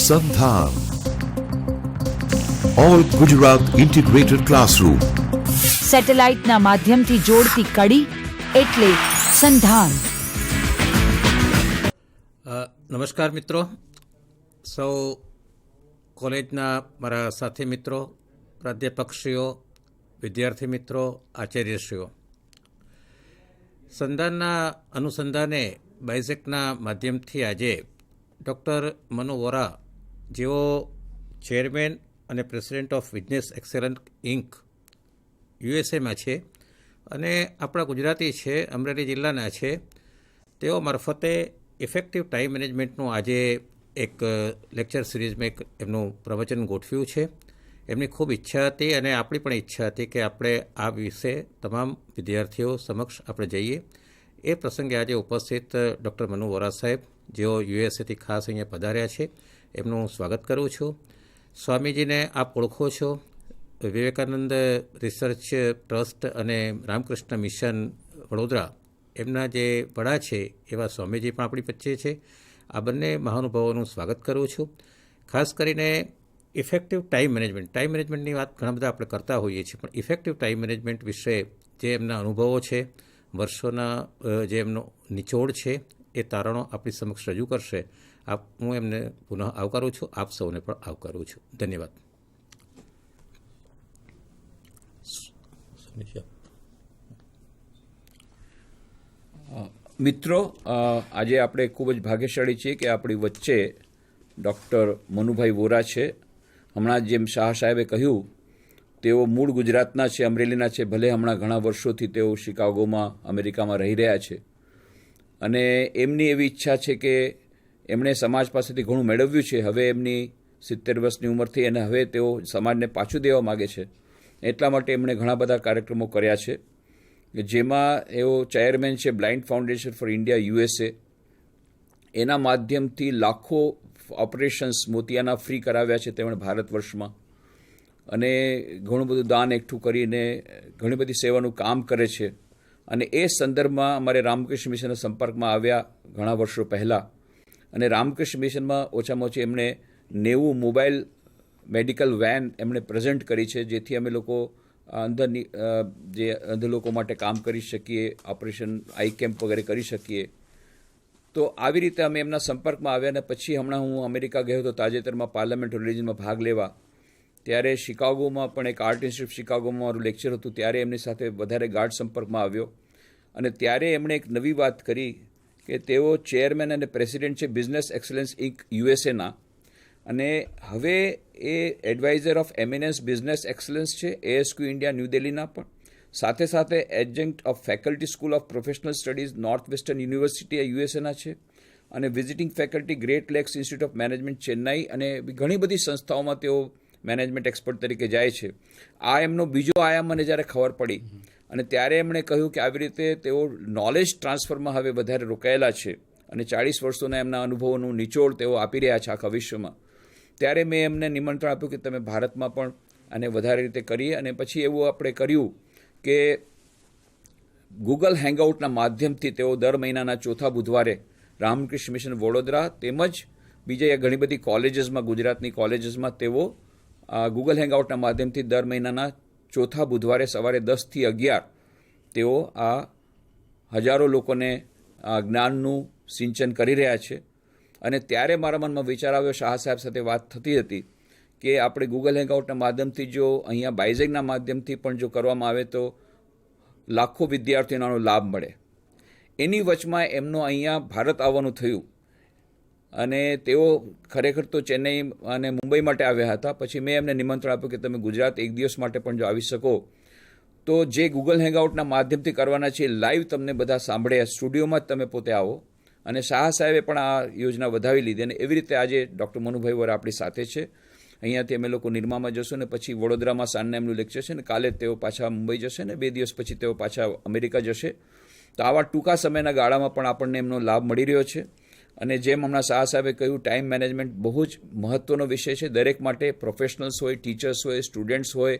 સંધાન all Gujarat integrated classroom. સેટેલાઇટના માધ્યમથી જોડતી કડી એટલે સંધાન. નમસ્કાર મિત્રો, સૌ કોલેજના મારા સાથી મિત્રો, પ્રાધ્યાપકશ્રીઓ, વિદ્યાર્થી મિત્રો, આચાર્યશ્રીઓ. સંધાનના અનુસંધાને બાયઝેકના માધ્યમથી આજે ડૉક્ટર મનુ વોરા, જેઓ ચેરમેન અને president of Business Excellence Inc યુએસએમાં છે અને આપણા ગુજરાતી છે, અમરેલી જિલ્લાના છે, તેઓ મારફતે ઇફેક્ટિવ ટાઈમ મેનેજમેન્ટનું આજે એક લેક્ચર સિરીઝમાં એક એમનું પ્રવચન ગોઠવ્યું છે. એમની ખૂબ ઈચ્છા હતી અને આપણી પણ ઈચ્છા હતી કે આપણે આ વિશે તમામ વિદ્યાર્થીઓ સમક્ષ આપણે જઈએ. એ પ્રસંગે આજે ઉપસ્થિત ડૉક્ટર મનુ વોરા સાહેબ, જેઓ યુએસએથી ખાસ અહીંયા પધાર્યા છે, એમનું સ્વાગત કરું છું. સ્વામીજીને આપ ઓળખો છો, વિવેકાનંદ રિસર્ચ ટ્રસ્ટ અને રામકૃષ્ણ મિશન વડોદરા એમના જે વડા છે એવા સ્વામીજી પણ આપણી વચ્ચે છે. આ બંને મહાનુભાવોનું સ્વાગત કરું છું. ખાસ કરીને ઇફેક્ટિવ ટાઈમ મેનેજમેન્ટની વાત ઘણા બધા આપણે કરતા હોઈએ છીએ, પણ ઇફેક્ટિવ ટાઈમ મેનેજમેન્ટ વિશે જે એમના અનુભવો છે, વર્ષોના જે એમનો નિચોડ છે, એ તારણો આપણી સમક્ષ રજૂ કરશે. હું એમને પુનઃ આવકારું છું, આપ સૌને પણ આવકારું છું. ધન્યવાદ. મિત્રો, આજે આપણે ખૂબ જ ભાગ્યશાળી છીએ કે આપણી વચ્ચે ડૉક્ટર મનુભાઈ વોરા છે. હમણાં જેમ શાહ સાહેબે કહ્યું, તેઓ મૂળ ગુજરાતના છે, અમરેલીના છે. ભલે હમણાં ઘણા વર્ષોથી તેઓ શિકાગોમાં અમેરિકામાં રહી રહ્યા છે અને એમની એવી ઈચ્છા છે કે એમણે સમાજ પાસેથી ઘણું મેળવ્યું છે. હવે એમની 70 વર્ષની ઉંમરથી અને હવે તેઓ સમાજને પાછું દેવા માગે છે. એટલા માટે એમણે ઘણા બધા કાર્યક્રમો કર્યા છે, જેમાં એઓ ચેરમેન છે blind foundation for India USA. એના માધ્યમથી લાખો ઓપરેશન્સ મોતિયાના ફ્રી કરાવ્યા છે તેમણે ભારત વર્ષમાં, અને ઘણું બધું દાન એકઠું કરીને ઘણી બધી સેવાનું કામ કરે છે. અને એ સંદર્ભમાં અમારે રામકૃષ્ણ મિશનના સંપર્કમાં આવ્યા ઘણા વર્ષો પહેલાં, અને રામકૃષ્ણ મિશનમાં ઓછામાં ઓછી એમણે 90 મોબાઈલ મેડિકલ વેન એમણે પ્રેઝન્ટ કરી છે, જેથી અમે લોકો અંદરની જે અંધ લોકો માટે કામ કરી શકીએ, ઓપરેશન આઈ કેમ્પ વગેરે કરી શકીએ. તો આવી રીતે અમે એમના સંપર્કમાં આવ્યા. અને પછી હમણાં હું અમેરિકા ગયો હતો તાજેતરમાં પાર્લામેન્ટ રિલિજનમાં ભાગ લેવા. ત્યારે શિકાગોમાં પણ એક આર્ટ ઇન્સ્ટિટ્યૂટ શિકાગોમાં મારું લેક્ચર હતું, ત્યારે એમની સાથે વધારે ગાઢ સંપર્કમાં આવ્યો. અને ત્યારે એમણે એક નવી વાત કરી કે તેઓ ચેરમેન અને પ્રેસિડેન્ટ છે બિઝનેસ એક્સેલન્સ ઇન્ક યુએસએના, અને હવે એ adviser of Eminence Business Excellence છે એએસક્યુ ઇન્ડિયા ન્યૂ દિલ્હીના, પણ સાથે સાથે adjunct of faculty School of Professional Studies North Western University યુએસએના છે, અને visiting faculty Great Lakes Institute of Management Chennai, અને ઘણી બધી સંસ્થાઓમાં તેઓ મેનેજમેન્ટ એક્સપર્ટ તરીકે જાય છે. આ એમનો બીજો આયામ મને જ્યારે ખબર પડી, અને ત્યારે એમણે કહ્યું કે આવી રીતે તેઓ નોલેજ ટ્રાન્સફરમાં હવે વધારે રોકાયેલા છે, અને 40 વર્ષોના એમના અનુભવોનું નિચોડ તેઓ આપી રહ્યા છે આખા વિશ્વમાં. ત્યારે મેં એમને નિમંત્રણ આપ્યું કે તમે ભારતમાં પણ આને વધારે રીતે કરીએ. અને પછી એવું આપણે કર્યું કે ગૂગલ હેંગઆઉટના માધ્યમથી તેઓ દર મહિનાના ચોથા બુધવારે રામકૃષ્ણ મિશન વડોદરા તેમજ બીજા ઘણી બધી કોલેજીસમાં, ગુજરાતની કોલેજીસમાં તેઓ ગૂગલ હેંગઆઉટના માધ્યમથી દર મહિનાના ચોથા બુધવારે સવારે 10 થી 11 તેઓ આ હજારો લોકોને જ્ઞાનનું સિંચન કરી રહ્યા છે. અને ત્યારે મારા મનમાં વિચાર આવ્યો, શાહ સાહેબ સાથે વાત થતી હતી કે આપણે ગૂગલ હેંગઆઉટના માધ્યમથી જો અહીંયા બાયઝેકના માધ્યમથી પણ જો કરવામાં આવે તો લાખો વિદ્યાર્થીઓનો આનો લાભ મળે. એની વચમાં એમનો અહીંયા ભારત આવવાનું થયું, અને તેઓ ખરેખર તો ચેન્નઈ અને મુંબઈ માટે આવ્યા હતા. પછી મેં એમને નિમંત્રણ આપ્યું કે તમે ગુજરાત એક દિવસ માટે પણ જો આવી શકો તો જે ગૂગલ હેંગઆઉટના માધ્યમથી કરવાના છે લાઈવ તમને બધા સાંભળે, સ્ટુડિયોમાં જ તમે પોતે આવો. અને શાહ સાહેબે પણ આ યોજના વધાવી લીધી, અને એવી રીતે આજે ડૉક્ટર મનુભાઈ વોરા આપણી સાથે છે. અહીંયાથી અમે લોકો નિરમામાં જશું, ને પછી વડોદરામાં સાંજના એમનું લેક્ચર છે, ને કાલે તેઓ પાછા મુંબઈ જશે, ને 2 દિવસ પછી તેઓ પાછા અમેરિકા જશે. તો આવા ટૂંકા સમયના ગાળામાં પણ આપણને એમનો લાભ મળી રહ્યો છે. અને જેમ હમણાં શાહ સાહેબે કહ્યું, ટાઈમ મેનેજમેન્ટ બહુ જ મહત્ત્વનો વિષય છે દરેક માટે. પ્રોફેશનલ્સ હોય, ટીચર્સ હોય, સ્ટુડન્ટ્સ હોય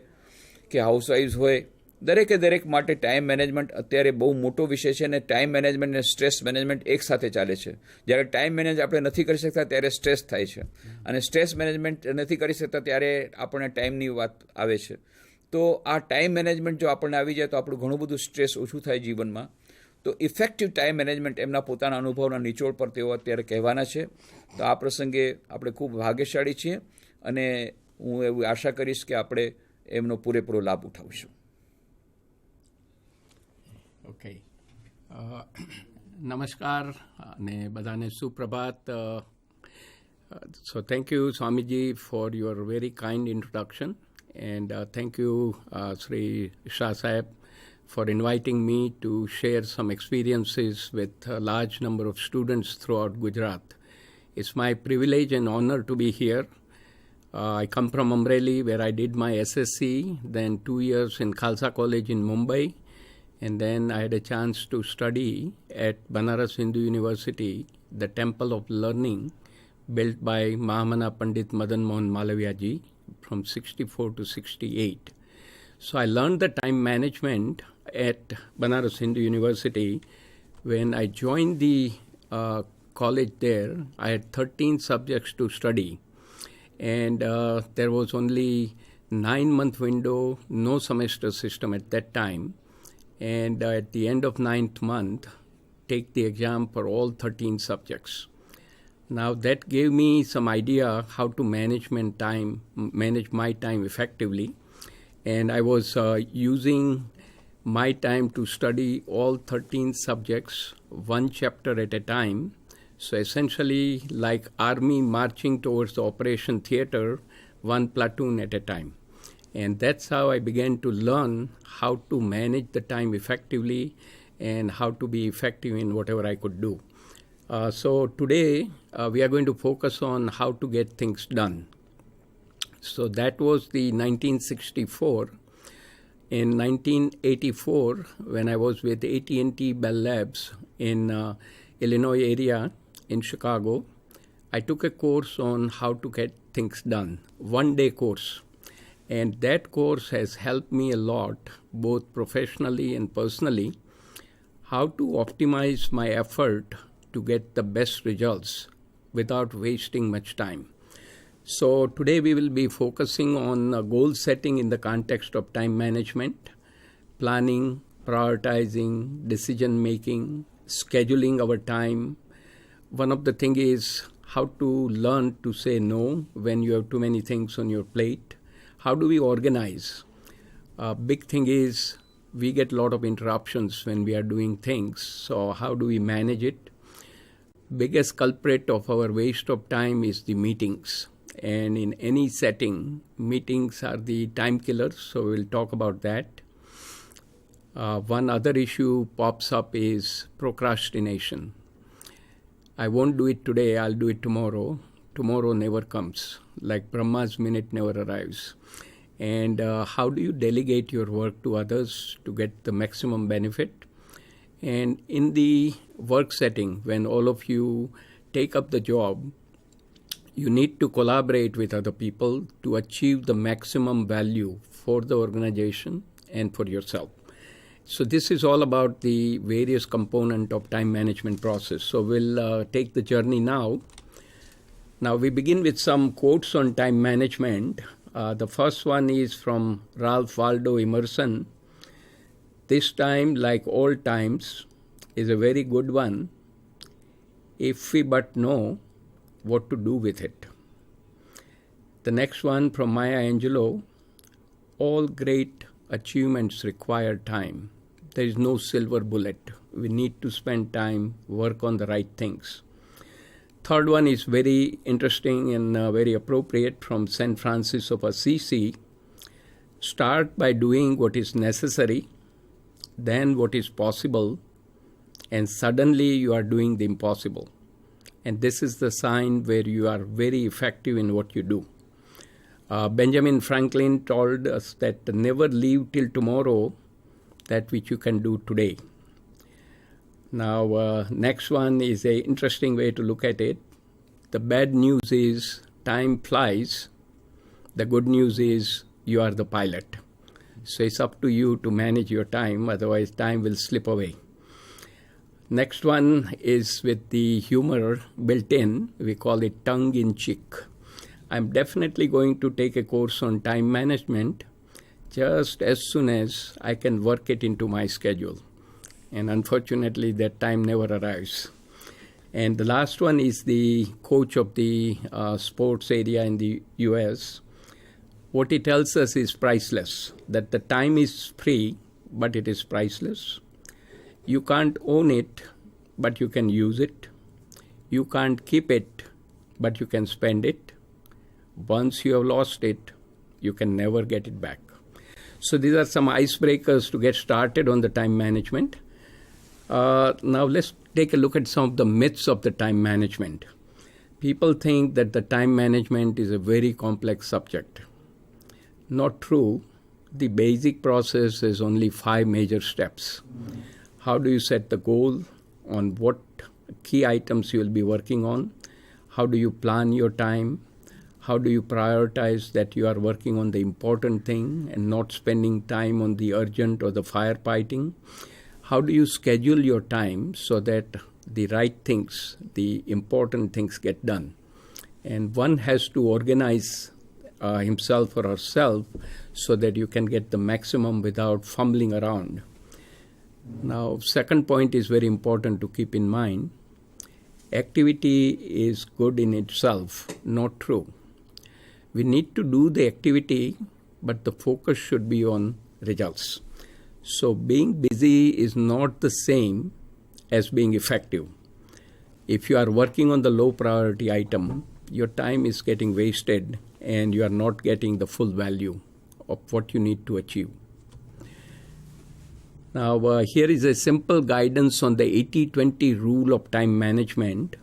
કે હાઉસવાઇફ્સ હોય દરેક માટે ટાઈમ મેનેજમેન્ટ અત્યારે બહુ મોટો વિષય છે અને ટાઈમ મેનેજમેન્ટ અને સ્ટ્રેસ મેનેજમેન્ટ એક સાથે ચાલે છે. જ્યારે ટાઈમ મેનેજ આપણે નથી કરી શકતા ત્યારે સ્ટ્રેસ થાય છે અને સ્ટ્રેસ મેનેજમેન્ટ નથી કરી શકતા ત્યારે આપણને ટાઈમની વાત આવે છે. તો આ ટાઈમ મેનેજમેન્ટ જો આપણને આવી જાય તો આપણું ઘણું બધું સ્ટ્રેસ ઓછું થાય જીવનમાં. તો ઇફેક્ટિવ ટાઈમ મેનેજમેન્ટ એમના પોતાના અનુભવના નિચોડ પર તેઓ અત્યારે કહેવાના છે. તો આ પ્રસંગે આપણે ખૂબ ભાગ્યશાળી છીએ અને હું એવી આશા કરીશ કે આપણે એમનો પૂરેપૂરો લાભ ઉઠાવીશું. ઓકે, નમસ્કાર અને બધાને સુપ્રભાત. So thank you, Swamiji, for your very kind introduction, and thank you, Sri Shah Sahib, for inviting me to share some experiences with a large number of students throughout Gujarat. It's my privilege and honor to be here. I come from Amreli, where I did my SSC, then 2 years in Khalsa College in Mumbai, and then I had a chance to study at Banaras Hindu University, the Temple of Learning, built by Mahamana Pandit Madan Mohan Malaviya ji from 64 to 68. So I learned the time management at Banaras Hindu University. When I joined the college there, I had 13 subjects to study. And there was only 9-month window, no semester system at that time. And at the end of 9th month, take the exam for all 13 subjects. Now that gave me some idea how to manage my time effectively. And I was using my time to study all 13 subjects, one chapter at a time. So essentially like army marching towards the operation theater, one platoon at a time. And that's how I began to learn how to manage the time effectively and how to be effective in whatever I could do. So today we are going to focus on how to get things done. So that was the 1964. In 1984, when I was with AT&T Bell Labs in Illinois area in Chicago, I took a course on how to get things done, one-day course. And that course has helped me a lot, both professionally and personally, how to optimize my effort to get the best results without wasting much time. So today we will be focusing on goal setting in the context of time management, planning, prioritizing, decision making, scheduling our time. One of the things is how to learn to say no when you have too many things on your plate. How do we organize? Big thing is we get a lot of interruptions when we are doing things. So how do we manage it? Biggest culprit of our waste of time is the meetings. And in any setting, meetings are the time killers. So we'll talk about that. One other issue pops up is procrastination. I won't do it today, I'll do it tomorrow. Tomorrow never comes, like Brahma's minute never arrives. And how do you delegate your work to others to get the maximum benefit? And in the work setting, when all of you take up the job, you need to collaborate with other people to achieve the maximum value for the organization and for yourself. So this is all about the various components of time management process. So we'll take the journey now. Now we begin with some quotes on time management. The first one is from Ralph Waldo Emerson. This time, like all times, is a very good one if we but know what to do with it. The next one from Maya Angelou. All great achievements require time. There is no silver bullet. We need to spend time, work on the right things. Third one is very interesting and very appropriate from St. Francis of Assisi. Start by doing what is necessary, then what is possible, and suddenly you are doing the impossible. And this is the sign where you are very effective in what you do. Benjamin Franklin told us that never leave till tomorrow that which you can do today. Now, next one is an interesting way to look at it. The bad news is time flies. The good news is you are the pilot. So it's up to you to manage your time, otherwise time will slip away. Next one is with the humor built in. We call it tongue-in-cheek. I'm definitely going to take a course on time management just as soon as I can work it into my schedule. And unfortunately, that time never arrives. And the last one is the coach of the sports area in the US. What he tells us is priceless, that the time is free, but it is priceless. You can't own it, but you can use it. You can't keep it, but you can spend it. Once you have lost it, you can never get it back. So these are some icebreakers to get started on the time management. Now let's take a look at some of the myths of the time management. People think that the time management is a very complex subject. Not true. The basic process is only 5 major steps. How do you set the goal? On what key items you will be working on? How do you plan your time? How do you prioritize that you are working on the important thing and not spending time on the urgent or the firefighting? How do you schedule your time so that the right things, the important things get done? And one has to organize himself or herself so that you can get the maximum without fumbling around. Now, second point is very important to keep in mind. Activity is good in itself, not true. We need to do the activity, but the focus should be on results. So being busy is not the same as being effective. If you are working on the low priority item, your time is getting wasted and you are not getting the full value of what you need to achieve. Now, here is a simple guidance on the 80-20 rule of time management.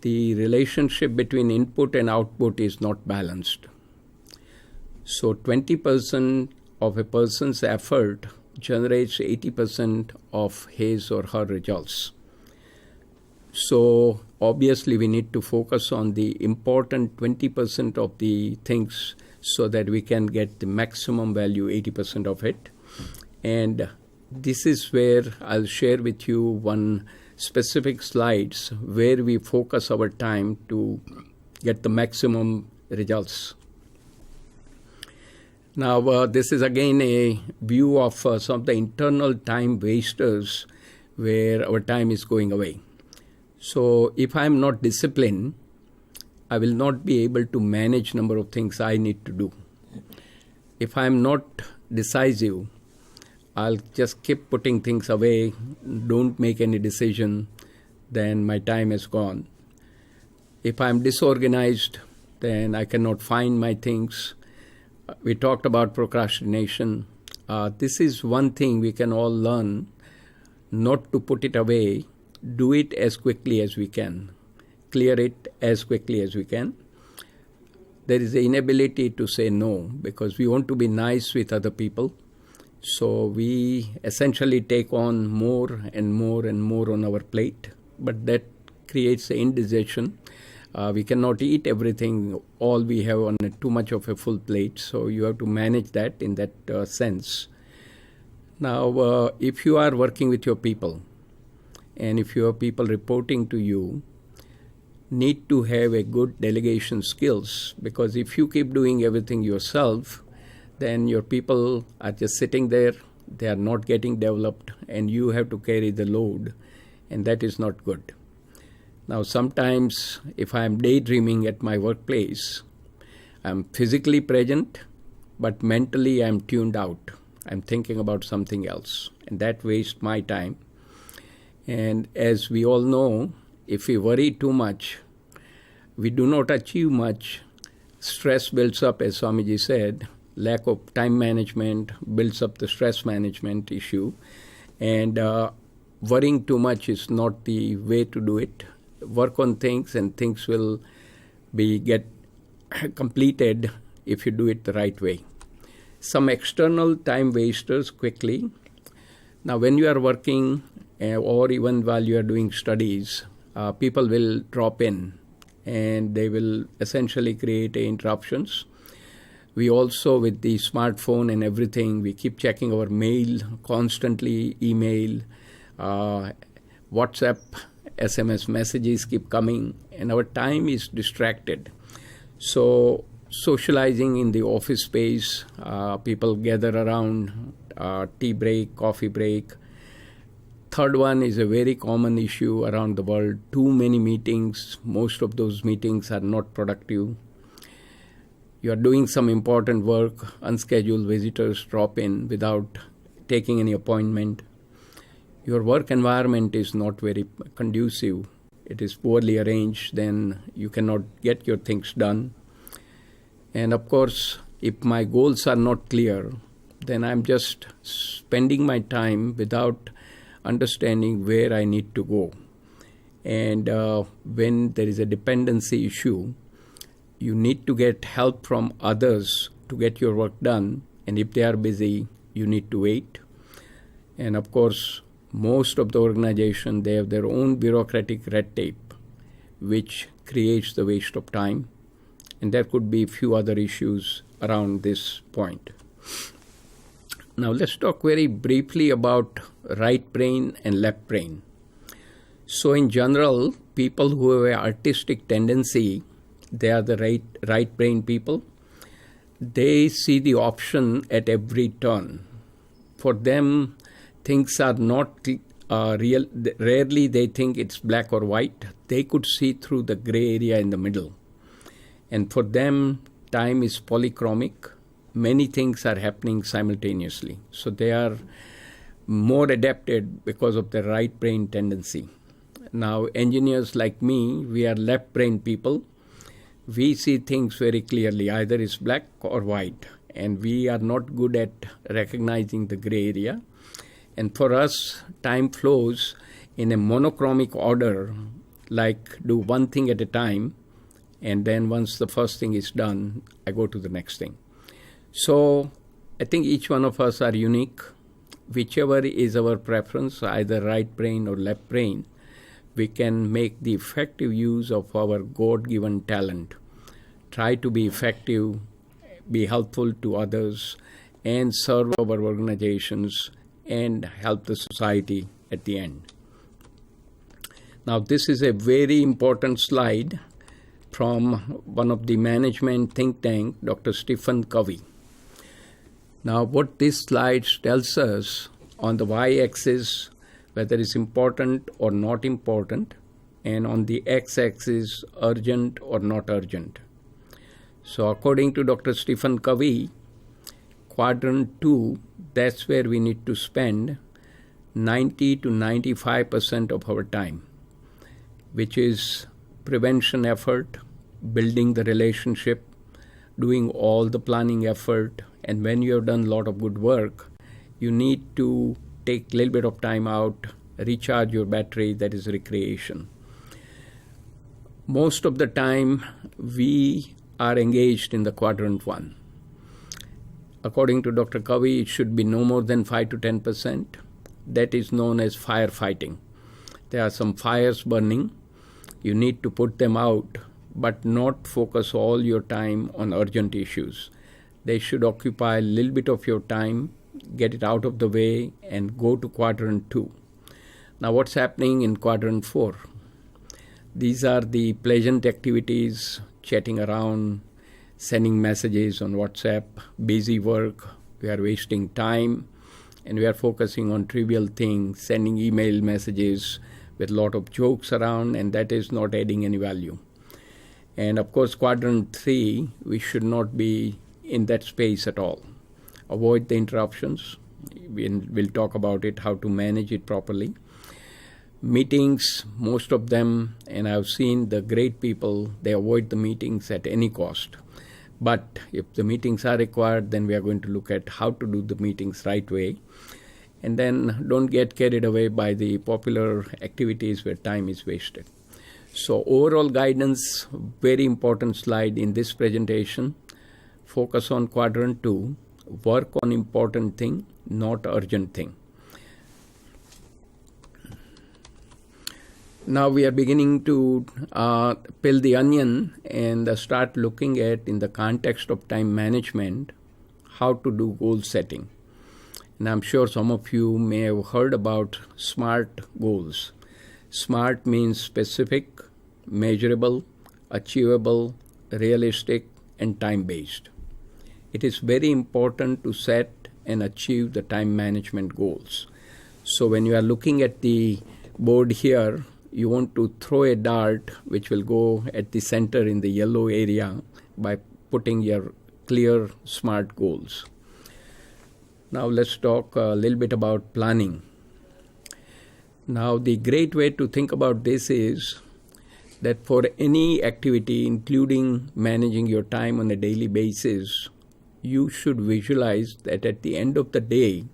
The relationship between input and output is not balanced. So 20% of a person's effort generates 80% of his or her results. So obviously we need to focus on the important 20% of the things so that we can get the maximum value, 80% of it. And this is where I'll share with you one specific slides where we focus our time to get the maximum results. Now, this is again a view of some of the internal time wasters where our time is going away. So if I'm not disciplined, I will not be able to manage number of things I need to do. If I'm not decisive, I'll just keep putting things away, don't make any decision, then my time is gone. If I'm disorganized, then I cannot find my things. We talked about procrastination. This is one thing we can all learn, not to put it away, do it as quickly as we can, clear it as quickly as we can. There is an inability to say no because we want to be nice with other people. So we essentially take on more and more and more on our plate, but that creates an indecision. We cannot eat everything, all we have on too much of a full plate, so you have to manage that in that sense. Now, if you are working with your people, and if you have people reporting to you, need to have a good delegation skills, because if you keep doing everything yourself, then your people are just sitting there, they are not getting developed, and you have to carry the load, and that is not good. Now, sometimes if I am daydreaming at my workplace, I'm physically present, but mentally I'm tuned out. I'm thinking about something else, and that wastes my time. And as we all know, if we worry too much, we do not achieve much. Stress builds up, as Swamiji said. Lack of time management builds up the stress management issue. And worrying too much is not the way to do it. Work on things and things will get completed if you do it the right way. Some external time wasters quickly. Now, when you are working or even while you are doing studies, people will drop in and they will essentially create interruptions. We also, with the smartphone and everything, we keep checking our mail constantly, email, WhatsApp, SMS messages keep coming, and our time is distracted. So socializing in the office space, people gather around, tea break, coffee break. Third one is a very common issue around the world, too many meetings. Most of those meetings are not productive. You are doing some important work, unscheduled visitors drop in without taking any appointment. Your work environment is not very conducive. It is poorly arranged, then you cannot get your things done. And of course, if my goals are not clear, then I'm just spending my time without understanding where I need to go. And when there is a dependency issue, you need to get help from others to get your work done. And if they are busy, you need to wait. And of course, most of the organization, they have their own bureaucratic red tape, which creates the waste of time. And there could be a few other issues around this point. Now let's talk very briefly about right brain and left brain. So in general, people who have an artistic tendency, they are the right brain people. They see the option at every turn. For them, things are not real. Rarely they think it's black or white. They could see through the gray area in the middle. And for them, time is polychromic. Many things are happening simultaneously. So they are more adapted because of their right brain tendency. Now, engineers like me, we are left brain people. We see things very clearly. Either it's black or white. And we are not good at recognizing the gray area. And for us, time flows in a monochromic order, like do one thing at a time. And then once the first thing is done, I go to the next thing. So I think each one of us are unique. Whichever is our preference, either right brain or left brain, we can make the effective use of our God-given talent. Try to be effective, be helpful to others, and serve our organizations and help the society at the end. Now, this is a very important slide from one of the management think tank, Dr. Stephen Covey. Now, what this slide tells us on the y-axis, whether it's important or not important, and on the x-axis, urgent or not urgent. So according to Dr. Stephen Covey, quadrant 2, that's where we need to spend 90 to 95% of our time, which is prevention effort, building the relationship, doing all the planning effort. And when you have done a lot of good work, you need to take a little bit of time out, recharge your battery, that is recreation. Most of the time, we are engaged in the quadrant 1. According to Dr. Covey, it should be no more than 5 to 10%. That is known as firefighting. There are some fires burning. You need to put them out, but not focus all your time on urgent issues. They should occupy a little bit of your time, get it out of the way, and go to quadrant 2. Now, what's happening in quadrant 4? These are the pleasant activities, chatting around, sending messages on WhatsApp, busy work. We are wasting time, and we are focusing on trivial things, sending email messages with a lot of jokes around, and that is not adding any value. And of course, quadrant 3, we should not be in that space at all. Avoid the interruptions. We'll talk about it, how to manage it properly. Meetings, most of them, and I've seen the great people, they avoid the meetings at any cost. But if the meetings are required, then we are going to look at how to do the meetings right way. And then don't get carried away by the popular activities where time is wasted. So overall guidance, very important slide in this presentation. Focus on quadrant 2. Work on important thing, not urgent thing. now we are beginning to peel the onion and start looking at, in the context of time management, how to do goal setting. And I'm sure some of you may have heard about SMART goals. SMART means specific, measurable, achievable, realistic, and time-based. It is very important to set and achieve the time management goals. So when you are looking at the board here, you want to throw a dart which will go at the center in the yellow area by putting your clear SMART goals. Now let's talk a little bit about planning. Now the great way to think about this is that for any activity, including managing your time on a daily basis, you should visualize that at the end of the day,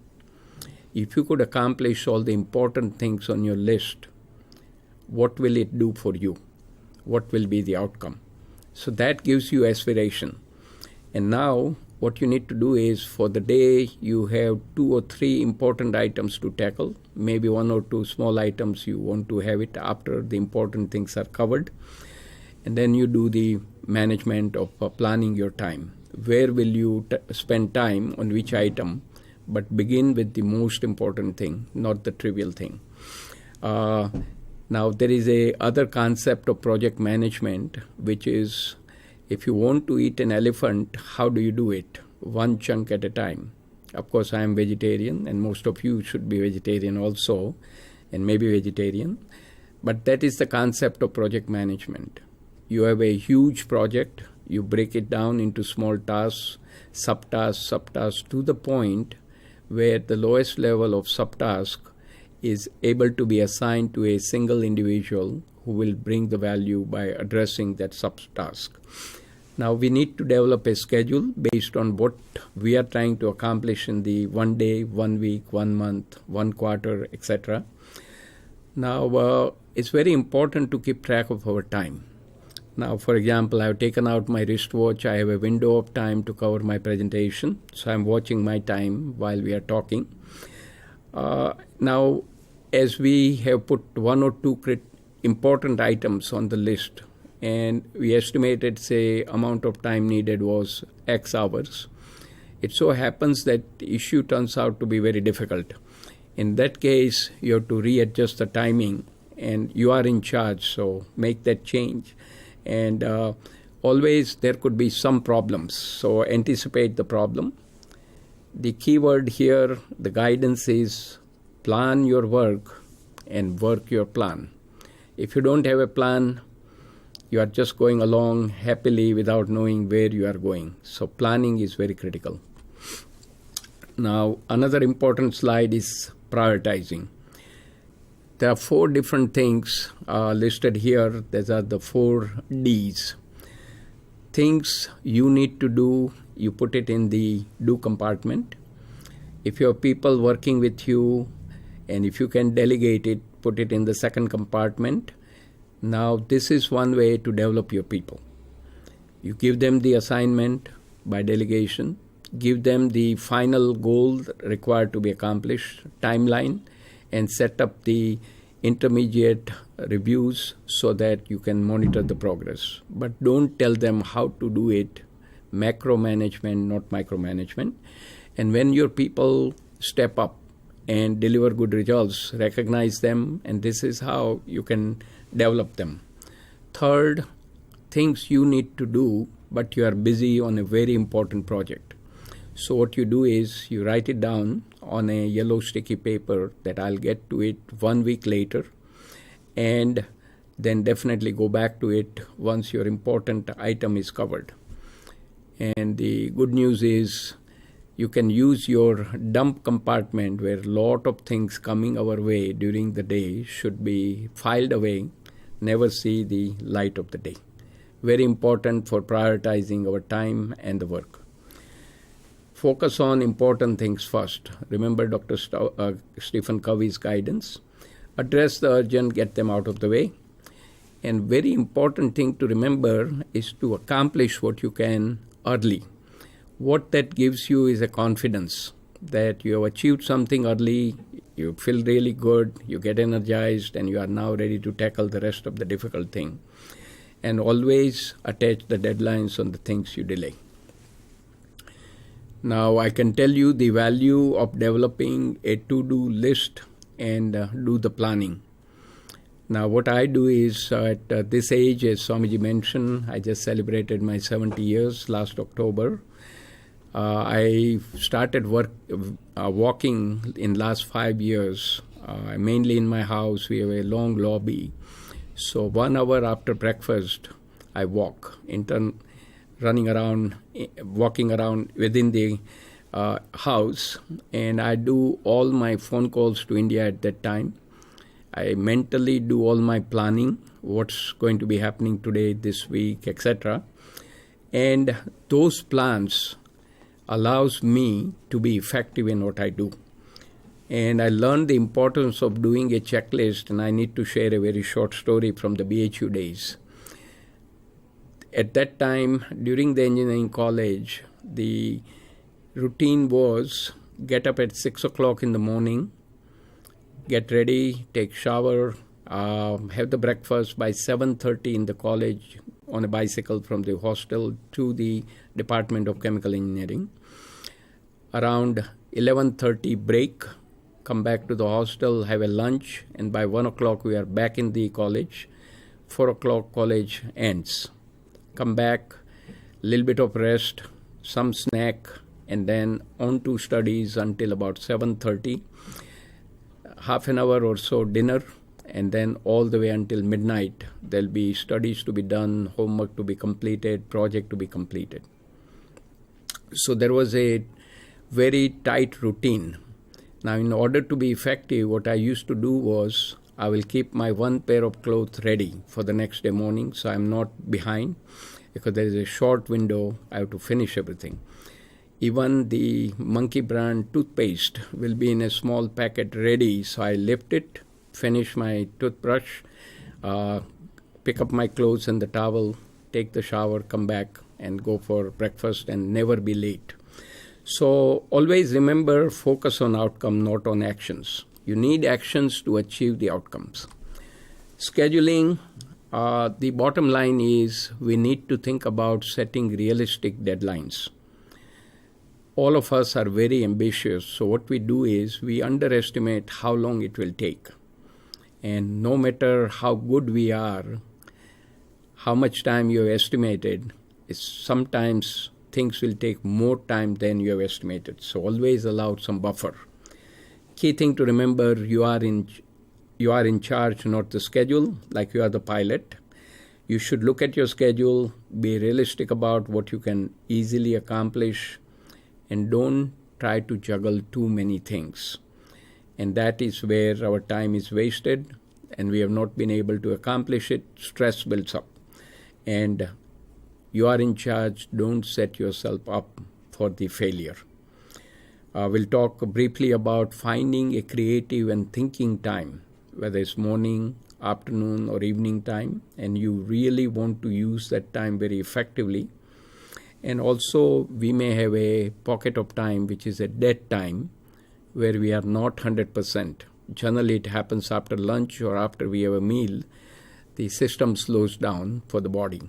if you could accomplish all the important things on your list, what will it do for you? What will be the outcome? So that gives you aspiration. And now what you need to do is, for the day, you have 2 or 3 important items to tackle, maybe 1 or 2 small items you want to have it after the important things are covered. And then you do the management of planning your time. Where will you spend time on which item? But begin with the most important thing, not the trivial thing. Now there is a other concept of project management, which is, if you want to eat an elephant, how do you do it? One chunk at a time. Of course, I am vegetarian, and most of you should be vegetarian also, and maybe vegetarian. But that is the concept of project management. You have a huge project, you break it down into small tasks, subtasks, to the point where the lowest level of subtask is able to be assigned to a single individual who will bring the value by addressing that subtask. Now we need to develop a schedule based on what we are trying to accomplish in the 1 day, 1 week, 1 month, 1 quarter, etc. Now it's very important to keep track of our time. Now, for example, I have taken out my wristwatch. I have a window of time to cover my presentation. So I'm watching my time while we are talking. Now, as we have put 1 or 2 important items on the list, and we estimated, say, amount of time needed was X hours, it so happens that the issue turns out to be very difficult. In that case, you have to readjust the timing, and you are in charge, so make that change. And always there could be some problems, so anticipate the problem. The key word here, the guidance is plan your work and work your plan. If you don't have a plan, you are just going along happily without knowing where you are going. So planning is very critical. Now, another important slide is prioritizing. There are 4 different things listed here. These are the 4 Ds. Things you need to do, you put it in the do compartment. If you have people working with you, and if you can delegate it, put it in the second compartment. Now, this is one way to develop your people. You give them the assignment by delegation, give them the final goal required to be accomplished, timeline, and set up the intermediate reviews so that you can monitor the progress. But don't tell them how to do it. Macro management, not micromanagement. And when your people step up and deliver good results, recognize them, and this is how you can develop them. Third, things you need to do, but you are busy on a very important project. So what you do is you write it down on a yellow sticky paper that I'll get to it 1 week later, and then definitely go back to it once your important item is covered. And the good news is you can use your dump compartment where a lot of things coming our way during the day should be filed away, never see the light of the day. Very important for prioritizing our time and the work. Focus on important things first. Remember Dr. Stephen Covey's guidance. Address the urgent, get them out of the way. And very important thing to remember is to accomplish what you can early. What that gives you is a confidence that you have achieved something early, You feel really good, you get energized, and you are now ready to tackle the rest of the difficult thing. And always attach the deadlines on the things you delay. Now, I can tell you the value of developing a to-do list and do the planning. Now, what I do is at this age, as Swamiji mentioned, I just celebrated my 70 years last October. I started walking in last 5 years, mainly in my house. We have a long lobby. So 1 hour after breakfast, I walk, walking around within the house, and I do all my phone calls to India at that time. I mentally do all my planning, what's going to be happening today, this week, etc. And those plans allows me to be effective in what I do. And I learned the importance of doing a checklist, and I need to share a very short story from the BHU days. At that time, during the engineering college, the routine was get up at 6 o'clock in the morning, get ready, take shower, have the breakfast by 7:30 in the college on a bicycle from the hostel to the Department of Chemical Engineering. Around 11:30 break, come back to the hostel, have a lunch, and by 1 o'clock we are back in the college. 4 o'clock college ends. Come back, little bit of rest, some snack, and then on to studies until about 7:30. Half an hour or so dinner, and then all the way until midnight. There'll be studies to be done, homework to be completed, project to be completed. So there was a very tight routine. Now, in order to be effective, what I used to do was I will keep my one pair of clothes ready for the next day morning, so I'm not behind, because there is a short window. I have to finish everything. Even the Monkey brand toothpaste will be in a small packet ready, so I lift it, finish my toothbrush, pick up my clothes and the towel, take the shower, come back and go for breakfast and never be late. So always remember, focus on outcome, not on actions. You need actions to achieve the outcomes. Scheduling, the bottom line is we need to think about setting realistic deadlines. All of us are very ambitious, so what we do is we underestimate how long it will take. And no matter how good we are, how much time you have estimated, sometimes things will take more time than you have estimated. So always allow some buffer. Key thing to remember, you are in charge, not the schedule, like you are the pilot. You should look at your schedule, be realistic about what you can easily accomplish, and don't try to juggle too many things. And that is where our time is wasted, and we have not been able to accomplish it. Stress builds up. And you are in charge. Don't set yourself up for the failure. We'll talk briefly about finding a creative and thinking time, whether it's morning, afternoon, or evening time, and you really want to use that time very effectively. And also, we may have a pocket of time which is a dead time where we are not 100%. Generally, it happens after lunch or after we have a meal. The system slows down for the body.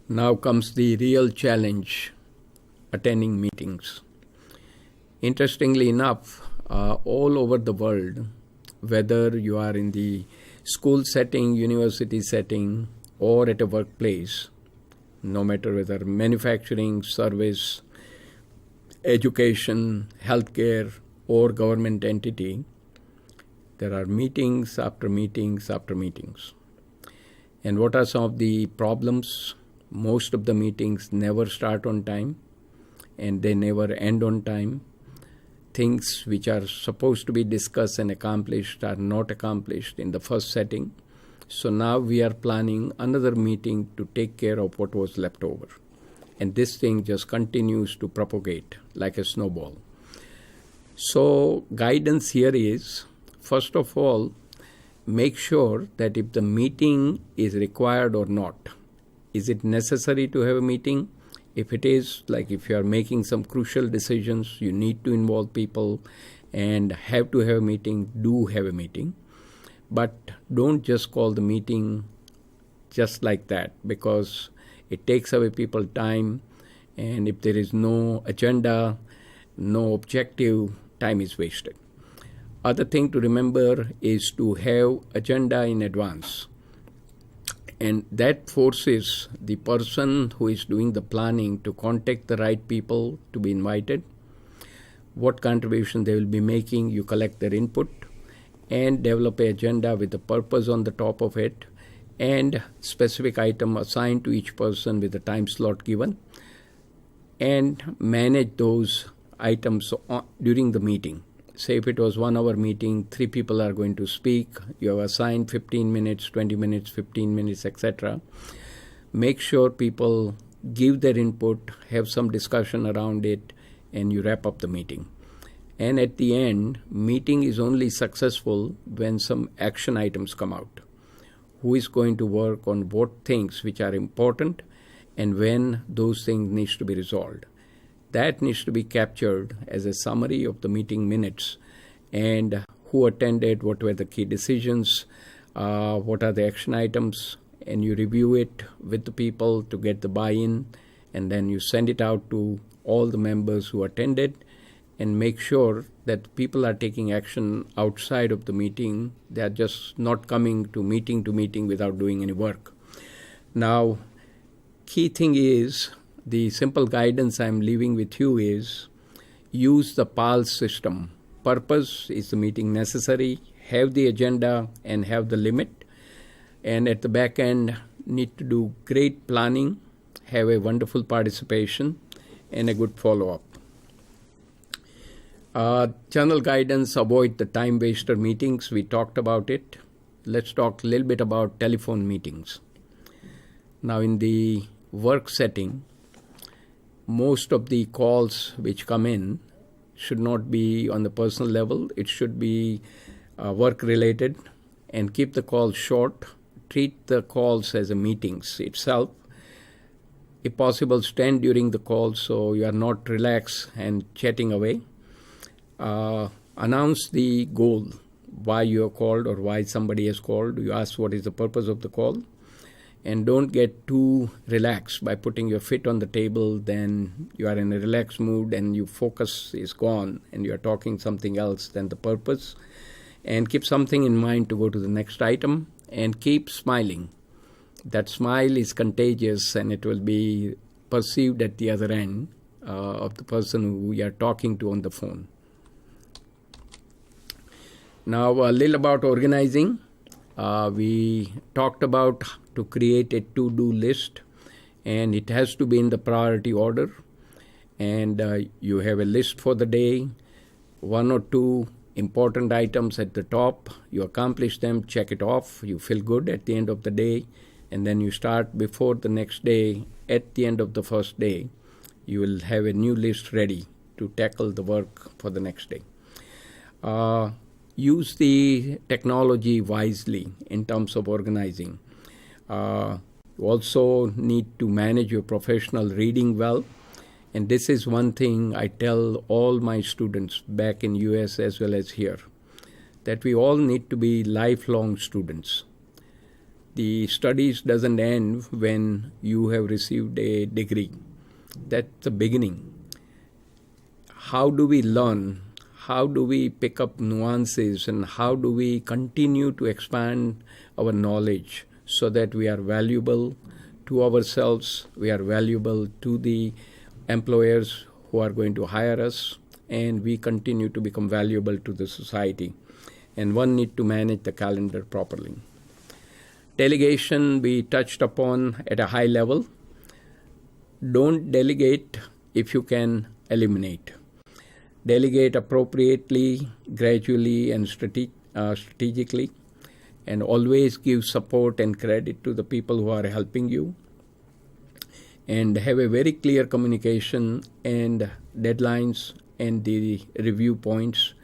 Now comes the real challenge, attending meetings. Interestingly enough, all over the world, whether you are in the school setting, university setting, or at a workplace, no matter whether manufacturing, service, education, healthcare, or government entity, there are meetings after meetings after meetings. And what are some of the problems? Most of the meetings never start on time, and they never end on time. Things which are supposed to be discussed and accomplished are not accomplished in the first setting. So now we are planning another meeting to take care of what was left over. And this thing just continues to propagate like a snowball. So guidance here is, first of all, make sure that if the meeting is required or not. Is it necessary to have a meeting? If it is, like if you are making some crucial decisions, you need to involve people and have to have a meeting, do have a meeting. But don't just call the meeting just like that, because it takes away people's time, and if there is no agenda, no objective, time is wasted. Other thing to remember is to have agenda in advance. And that forces the person who is doing the planning to contact the right people to be invited, what contribution they will be making, you collect their input, and develop an agenda with the purpose on the top of it, and specific item assigned to each person with a time slot given, and manage those items during the meeting. Say if it was 1 hour meeting, 3 people are going to speak, you have assigned 15 minutes, 20 minutes, 15 minutes, etc. Make sure people give their input, have some discussion around it, and you wrap up the meeting. And at the end, meeting is only successful when some action items come out. Who is going to work on what things which are important, and when those things needs to be resolved. That needs to be captured as a summary of the meeting minutes, and who attended, what were the key decisions, what are the action items, and you review it with the people to get the buy-in, and then you send it out to all the members who attended, and make sure that people are taking action outside of the meeting. They are just not coming to meeting without doing any work. Now, key thing is, the simple guidance I'm leaving with you is, use the PALS system. Purpose, is the meeting necessary? Have the agenda and have the limit. And at the back end, need to do great planning, have a wonderful participation, and a good follow-up. General guidance, avoid the time waster meetings. We talked about it. Let's talk a little bit about telephone meetings. Now, in the work setting, most of the calls which come in should not be on the personal level. It should be work-related, and keep the calls short. Treat the calls as a meetings itself. If possible, stand during the call so you are not relaxed and chatting away. Announce the goal, why you are called or why somebody has called. You ask what is the purpose of the call. And don't get too relaxed by putting your feet on the table. Then you are in a relaxed mood and your focus is gone and you are talking something else than the purpose. And keep something in mind to go to the next item, and keep smiling. That smile is contagious, and it will be perceived at the other end of the person who we are talking to on the phone. Now, a little about organizing. We talked about to create a to-do list, and it has to be in the priority order. And you have a list for the day, 1 or 2 important items at the top. You accomplish them, check it off, you feel good at the end of the day, and then you start before the next day. At the end of the first day, you will have a new list ready to tackle the work for the next day. Use the technology wisely in terms of organizing. You also need to manage your professional reading well. And this is one thing I tell all my students back in US as well as here, that we all need to be lifelong students. The studies doesn't end when you have received a degree. That's the beginning. How do we learn? How do we pick up nuances, and how do we continue to expand our knowledge so that we are valuable to ourselves, we are valuable to the employers who are going to hire us, and we continue to become valuable to the society. And one need to manage the calendar properly. Delegation we touched upon at a high level. Don't delegate if you can eliminate. Delegate appropriately, gradually, and strategically, and always give support and credit to the people who are helping you. And have a very clear communication and deadlines and the review points.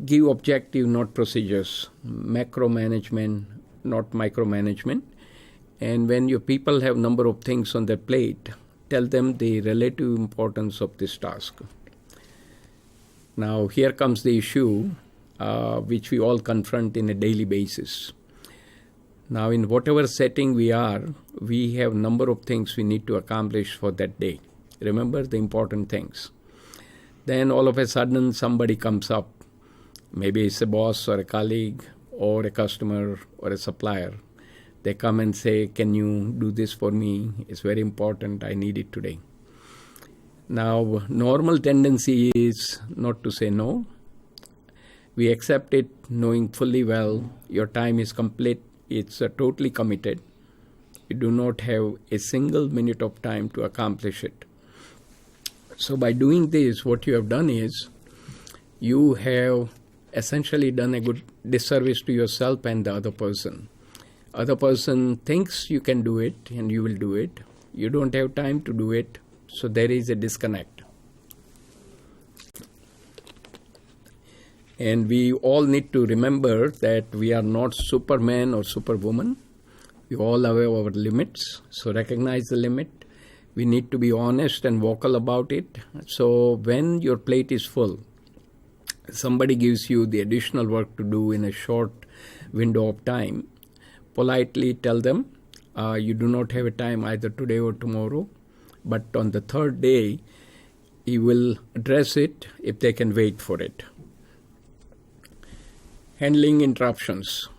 Give objective, not procedures. Macro management, not micromanagement. And when your people have number of things on their plate, tell them the relative importance of this task. Now, here comes the issue which we all confront in a daily basis. Now, in whatever setting we are, we have a number of things we need to accomplish for that day. Remember the important things. Then all of a sudden somebody comes up. Maybe it's a boss or a colleague or a customer or a supplier. They come and say, can you do this for me? It's very important. I need it today. Now, normal tendency is not to say no. We accept it knowing fully well your time is complete. It's totally committed. You do not have a single minute of time to accomplish it. So by doing this, what you have done is you have essentially done a good disservice to yourself and the other person. Other person thinks you can do it and you will do it. You don't have time to do it, so there is a disconnect. And we all need to remember that we are not Superman or Superwoman. We all have our limits, so recognize the limit. We need to be honest and vocal about it. So when your plate is full, somebody gives you the additional work to do in a short window of time, politely tell them you do not have a time either today or tomorrow, but on the third day, you will address it if they can wait for it. Handling interruptions.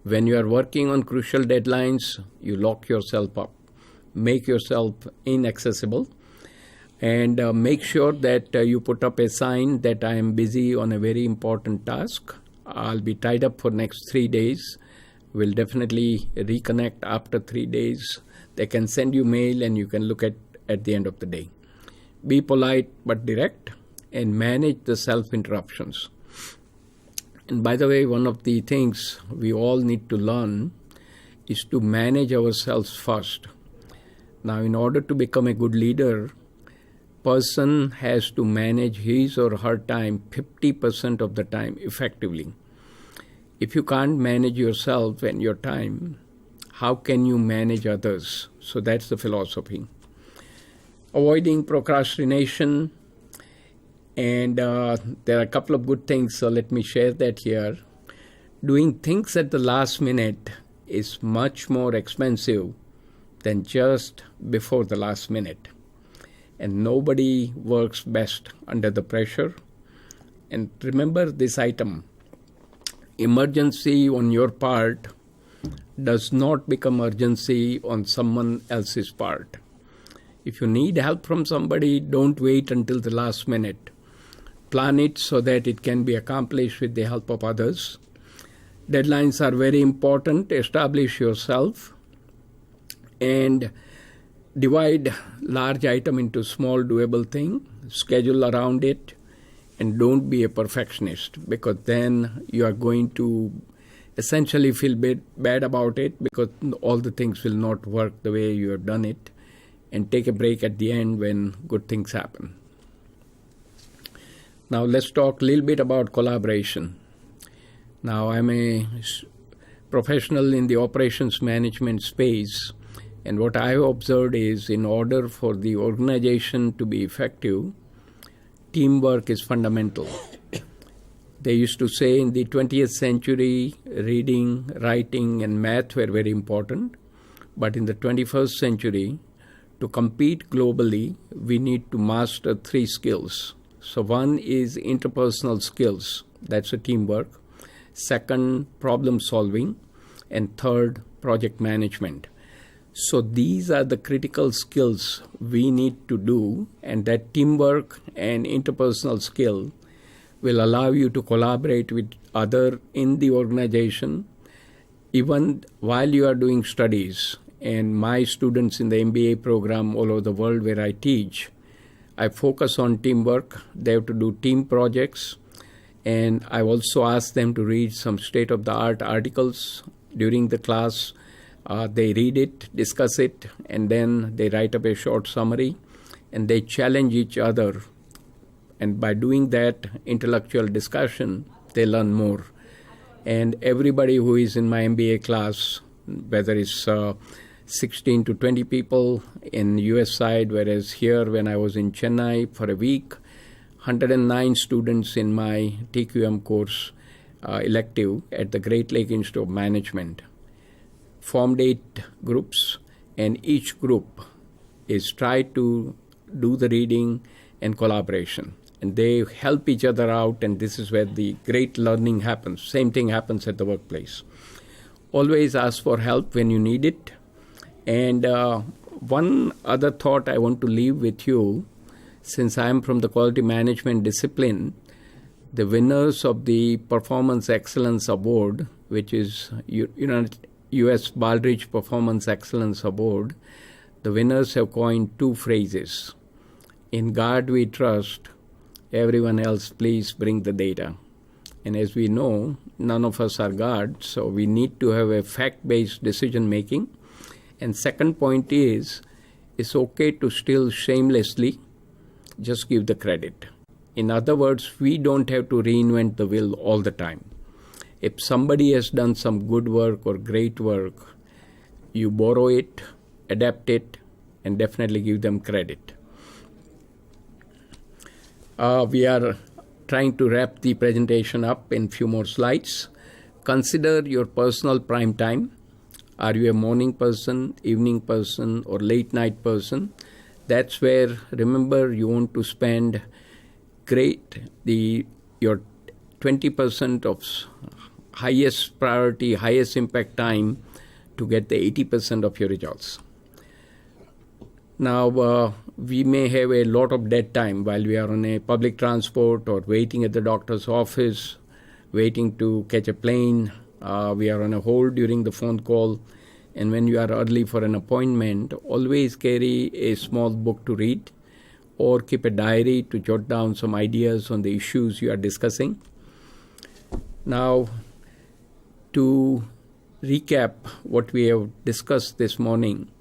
When you are working on crucial deadlines, you lock yourself up. Make yourself inaccessible and make sure that you put up a sign that I am busy on a very important task. I'll be tied up for next 3 days. We'll definitely reconnect after 3 days. They can send you mail and you can look at the end of the day. Be polite but direct and manage the self-interruptions. And by the way, one of the things we all need to learn is to manage ourselves first. Now, in order to become a good leader, person has to manage his or her time 50% of the time effectively. If you can't manage yourself and your time, how can you manage others? So that's the philosophy. Avoiding procrastination. And there are a couple of good things, so let me share that here. Doing things at the last minute is much more expensive than just before the last minute. And nobody works best under the pressure. And remember this item. Emergency on your part does not become urgency on someone else's part. If you need help from somebody, don't wait until the last minute. Plan it so that it can be accomplished with the help of others. Deadlines are very important. Establish yourself and divide large item into small doable thing. Schedule around it and don't be a perfectionist, because then you are going to essentially feel bad about it because all the things will not work the way you have done it, and take a break at the end when good things happen. Now let's talk a little bit about collaboration. Now I'm a professional in the operations management space, and what I have observed is in order for the organization to be effective, teamwork is fundamental. They used to say in the 20th century, reading, writing, and math were very important. But in the 21st century, to compete globally, we need to master 3 skills. So one is interpersonal skills, that's a teamwork. Second, problem solving. And third, project management. So these are the critical skills we need to do, and that teamwork and interpersonal skill will allow you to collaborate with others in the organization even while you are doing studies. And my students in the MBA program all over the world where I teach, I focus on teamwork. They have to do team projects, and I also ask them to read some state-of-the-art articles during the class. They read it, discuss it, and then they write up a short summary, and they challenge each other. And by doing that intellectual discussion, they learn more. And everybody who is in my MBA class, whether it's 16 to 20 people in US side, whereas here when I was in Chennai for a week, 109 students in my TQM course elective at the Great Lake Institute of Management. Formed 8 groups, and each group is tried to do the reading and collaboration. And they help each other out, and this is where the great learning happens. Same thing happens at the workplace. Always ask for help when you need it. And one other thought I want to leave with you, since I am from the quality management discipline, the winners of the Performance Excellence Award, which is US Baldrige Performance Excellence Award, the winners have coined 2 phrases. In God we trust, everyone else please bring the data. And as we know, none of us are God, so we need to have a fact-based decision making. And second point is, it's okay to still shamelessly just give the credit. In other words, we don't have to reinvent the wheel all the time. If somebody has done some good work or great work, you borrow it, adapt it, and definitely give them credit. We are trying to wrap the presentation up in few more slides. Consider your personal prime time. Are you a morning person, evening person, or late night person? That's where, remember, you want to spend your 20% of highest priority, highest impact time to get the 80% of your results. Now, we may have a lot of dead time while we are on a public transport or waiting at the doctor's office, waiting to catch a plane. We are on a hold during the phone call. And when you are early for an appointment, always carry a small book to read or keep a diary to jot down some ideas on the issues you are discussing. Now, to recap what we have discussed this morning,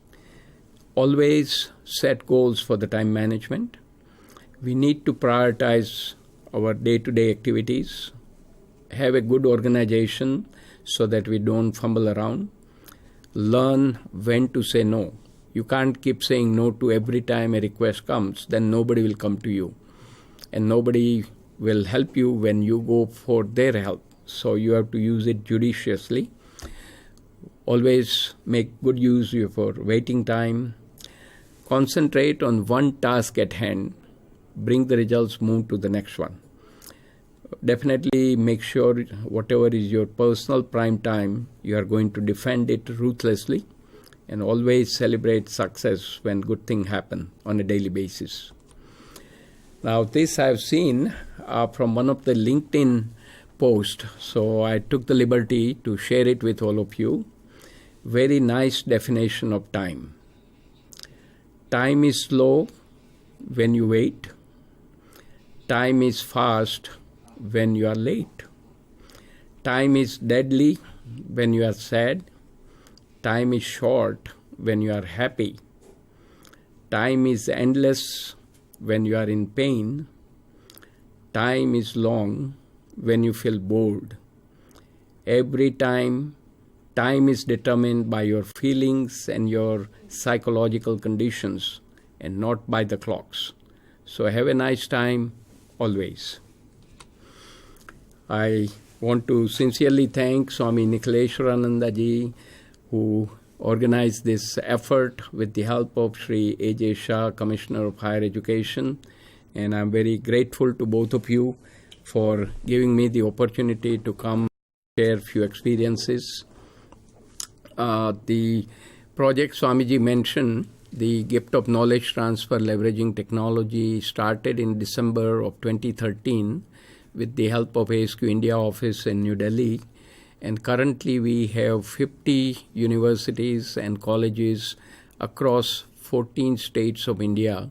always set goals for the time management. We need to prioritize our day-to-day activities, have a good organization so that we don't fumble around, learn when to say no. You can't keep saying no to every time a request comes, then nobody will come to you. And nobody will help you when you go for their help. So you have to use it judiciously. Always make good use of your waiting time. Concentrate on one task at hand. Bring the results, move to the next one. Definitely make sure whatever is your personal prime time, you are going to defend it ruthlessly, and always celebrate success when good things happen on a daily basis. Now, this I have seen from one of the LinkedIn posts, so I took the liberty to share it with all of you. Very nice definition of time. Time is slow when you wait. Time is fast when you are late. Time is deadly when you are sad. Time is short when you are happy. Time is endless when you are in pain. Time is long when you feel bored. Every time is determined by your feelings and your psychological conditions and not by the clocks. So have a nice time always. I want to sincerely thank Swami Nikhaleshwarananda ji, who organized this effort with the help of Sri A.J. Shah, Commissioner of Higher Education. And I'm very grateful to both of you for giving me the opportunity to come share a few experiences. The project Swamiji mentioned, the Gift of Knowledge Transfer Leveraging Technology, started in December of 2013 with the help of ASQ India office in New Delhi. And currently we have 50 universities and colleges across 14 states of India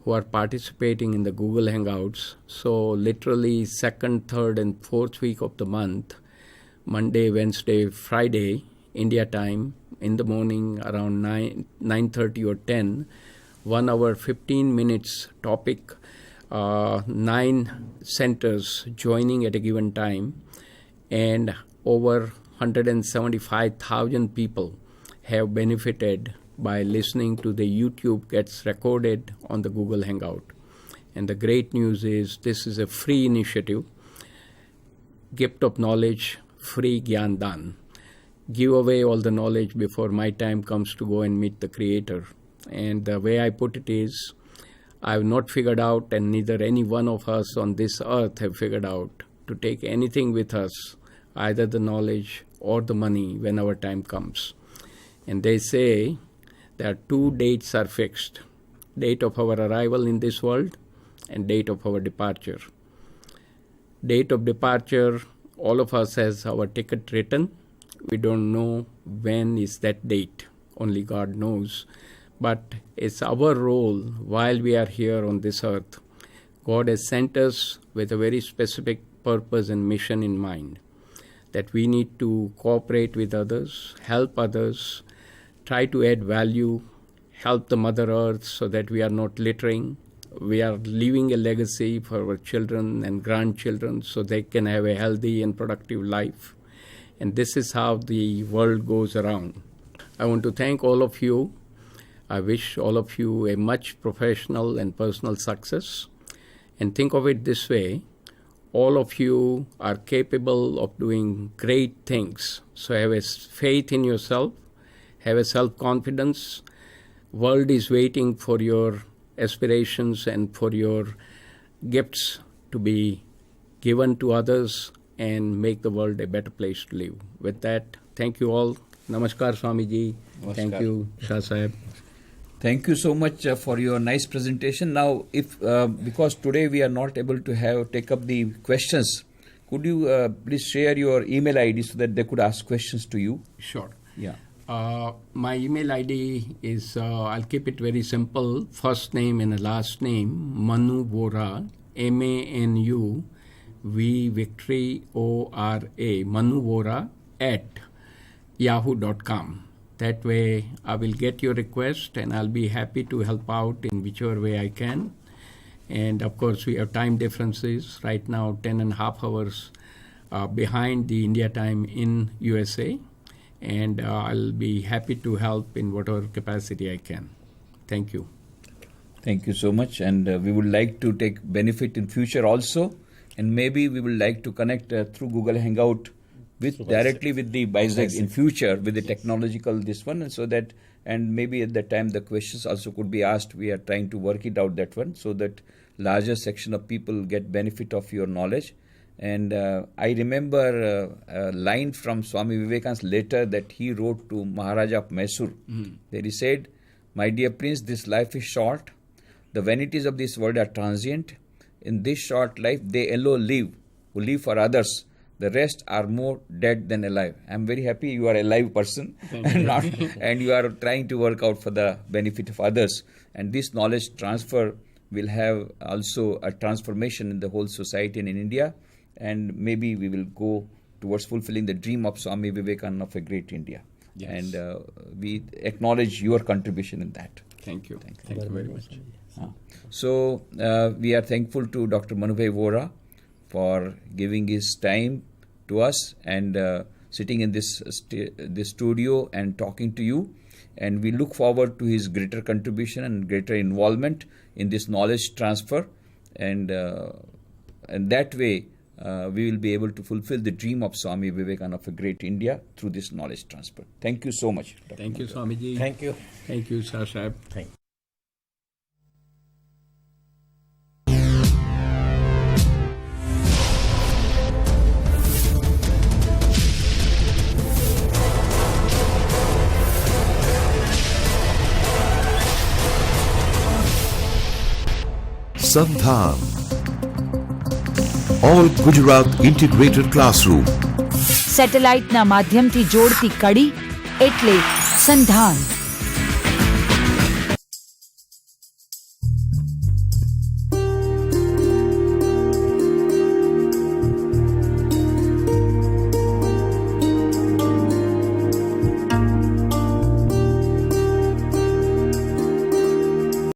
who are participating in the Google Hangouts. So literally second, third, and fourth week of the month, Monday, Wednesday, Friday, India time, in the morning around 9:30 or 10, 1 hour, 15 minutes topic, 9 centers joining at a given time, and over 175,000 people have benefited by listening to the YouTube gets recorded on the Google Hangout. And the great news is this is a free initiative. Gift of knowledge, free Gyan Dan. Give away all the knowledge before my time comes to go and meet the Creator. And the way I put it is, I have not figured out, and neither any one of us on this earth have figured out, to take anything with us, either the knowledge or the money, when our time comes. And they say that 2 dates are fixed: date of our arrival in this world and date of our departure. Date of departure, all of us has our ticket written. We don't know when is that date. Only God knows. But it's our role while we are here on this earth. God has sent us with a very specific purpose and mission in mind, that we need to cooperate with others, help others, try to add value, help the Mother Earth so that we are not littering. We are leaving a legacy for our children and grandchildren so they can have a healthy and productive life. And this is how the world goes around. I want to thank all of you. I wish all of you a much professional and personal success. And think of it this way: all of you are capable of doing great things. So have a faith in yourself, have a self-confidence. World is waiting for your aspirations and for your gifts to be given to others and make the world a better place to live. With that, thank you all. Namaskar, Swamiji. Namaskar. Thank you, Shah Sahib. Thank you so much for your nice presentation. Now, if because today we are not able to take up the questions, could you please share your email ID so that they could ask questions to you? Sure. Yeah. My email ID is, I'll keep it very simple, first name and last name, Manu Vora, MANU, V victory ORA, Manu Vora at yahoo.com. That way I will get your request and I'll be happy to help out in whichever way I can. And of course we have time differences. Right now 10.5 hours behind the India time in USA. And I'll be happy to help in whatever capacity I can. Thank you. Thank you so much. And we would like to take benefit in future also. And maybe we would like to connect through Google Hangout directly with the BISAC in future with the technological this one, and so that, and maybe at that time the questions also could be asked. We are trying to work it out that one so that larger section of people get benefit of your knowledge. And I remember a line from Swami Vivekananda's letter that he wrote to Maharaja of Mysore. There he said, "My dear prince, this life is short. The vanities of this world are transient. In this short life, they alone live who live for others. The rest are more dead than alive." I'm very happy you are a live person and you are trying to work out for the benefit of others. And this knowledge transfer will have also a transformation in the whole society and in India. And maybe we will go towards fulfilling the dream of Swami Vivekananda of a great India. Yes. And we acknowledge your contribution in that. Thank you. Thank you very much. So we are thankful to Dr. Manubhai Vora for giving his time to us and sitting in this studio and talking to you. And we look forward to his greater contribution and greater involvement in this knowledge transfer. And that way, we will be able to fulfill the dream of Swami Vivekananda of a great India through this knowledge transfer. Thank you so much, Dr. Thank you, Swamiji. Thank you. Thank you, Shah Sahib. Thank you. Sandhan. All Gujarat Integrated Classroom. સેટેલાઇટના માધ્યમથી જોડતી કડી એટલે સંધાન.